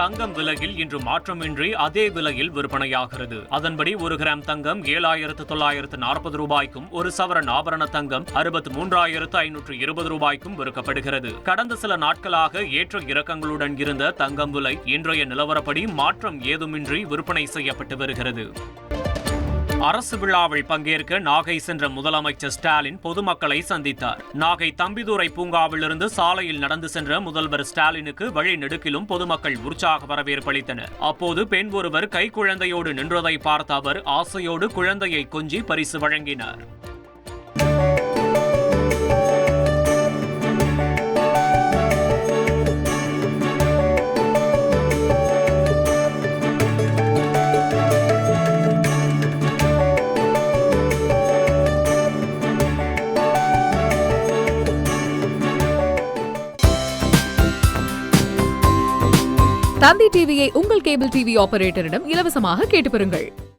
தங்கம் விலையில் இன்று மாற்றமின்றி அதே விலையில் விற்பனையாகிறது. அதன்படி 1 கிராம் தங்கம் 7,940 ரூபாய்க்கும், 1 சவரன் ஆபரண தங்கம் 63,520 ரூபாய்க்கும் விற்கப்படுகிறது. கடந்த சில நாட்களாக ஏற்ற இறக்கங்களுடன் இருந்த தங்கம் விலை இன்றைய நிலவரப்படி மாற்றம் ஏதுமின்றி விற்பனை செய்யப்பட்டு வருகிறது. அரசு விழாவில் பங்கேற்க நாகை சென்ற முதலமைச்சர் ஸ்டாலின் பொதுமக்களை சந்தித்தார். நாகை தம்பிதுரை பூங்காவிலிருந்து சாலையில் நடந்து சென்ற முதல்வர் ஸ்டாலினுக்கு வழி நெடுக்கிலும் பொதுமக்கள் உற்சாக வரவேற்பளித்தனர். அப்போது பெண் ஒருவர் கைக்குழந்தையோடு நின்றதை பார்த்த அவர் ஆசையோடு குழந்தையை கொஞ்சி பரிசு வழங்கினார். தந்தி டிவியை உங்கள் கேபிள் டிவி ஆபரேட்டரிடம் இலவசமாக கேட்டு பெறுங்கள்.